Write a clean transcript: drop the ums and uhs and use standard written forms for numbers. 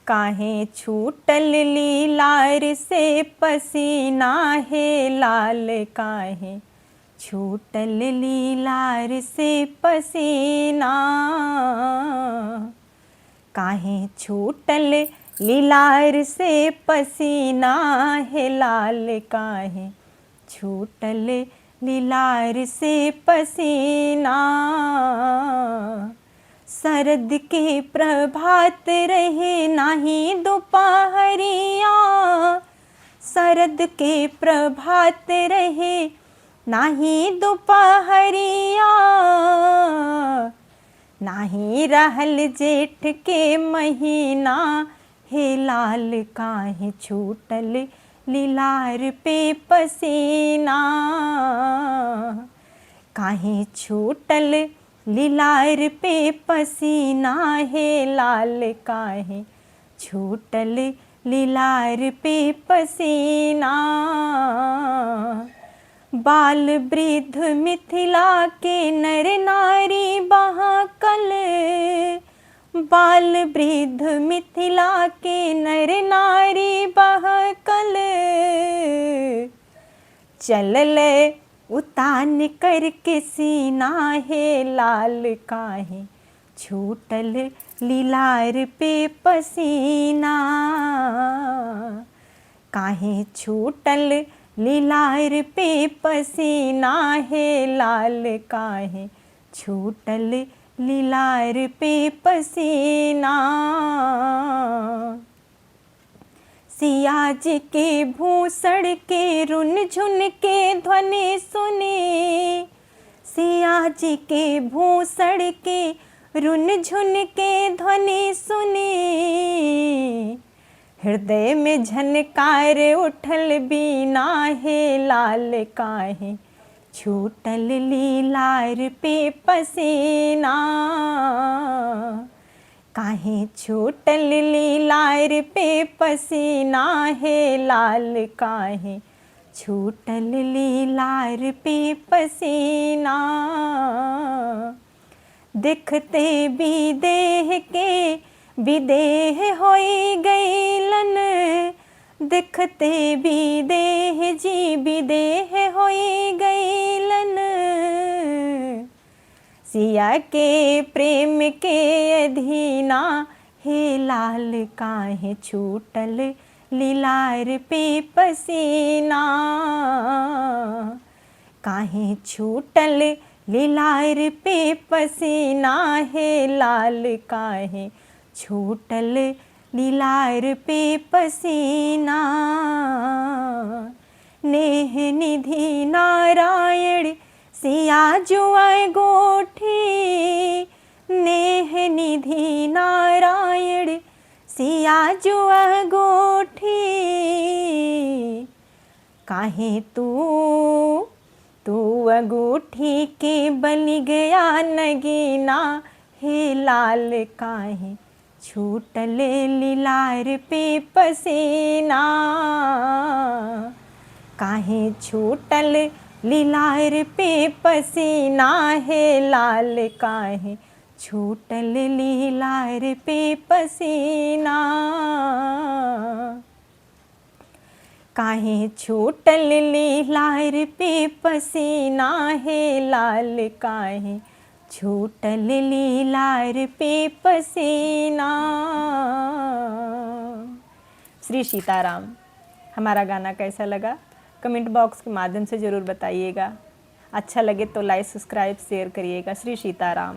काहे छूटल लीलार से पसीना है लाल, काहे छूटल लीलार से पसीना, काहे छूटल लीलार से पसीना है लाल, काहे छूटल लीलार से पसीना। शरद के प्रभात रहे नाही दोपहरिया, शरद के प्रभात रहे नाही दोपहरिया, नाही रहल जेठ के महीना हे लाल, काहे छूटल लीलार पे पसीना, काहे छूटल लीलार पे पसीना है लाल, काहे छूटल लीलार पे पसीना। बाल वृद्ध मिथिला के नर नारी बहाकल, बाल वृद्ध मिथिला के नर नारी बहाकल, चलल उतान करके सीना है लाल, काहे छूटल लीलार पे पसीना, काहे छूटल लीलार पे पसीना है लाल, काहे छूटल लीलार पे पसीना। सिया जी के भूसड़ के रुन झुन के ध्वनि सुने, सिया जी के भूसड़ के रुन झुन के ध्वनि सुने, हृदय में झनकार उठल बीना है लाल, काहे छूटल लीलार पे पसीना, काहे छूटल लीलार पे पसीना है लाल, काहे छूटल लीलार पे पसीना। देखते भी देह के विदेह होई गईलन, देखते भी देह जी विदेह होई गईलन, सिया के प्रेम के अधीना हे लाल, काहे छूटल लीलार पे पसीना, काहे छूटल लीलार पे पसीना है लाल, काहे छूटल लीलार पे पसीना। नेह निधि नारायण सिया जुआ गोठी, नेह निधि नारायण सिया जुआ गोठी, काहे तू अंगूठी के बन गया नगीना हे लाल, काहे छूटल लीलार पे पसीना, काहे छूटल लीलार पे पसीना है लाल, काहे छूटल लीलार पे पसीना, काहे छूटल लीलार पे पसीना है लाल, काहे छूटल लीलार पे पसीना। श्री सीताराम। हमारा गाना कैसा लगा कमेंट बॉक्स के माध्यम से ज़रूर बताइएगा। अच्छा लगे तो लाइक सब्सक्राइब शेयर करिएगा। श्री सीताराम।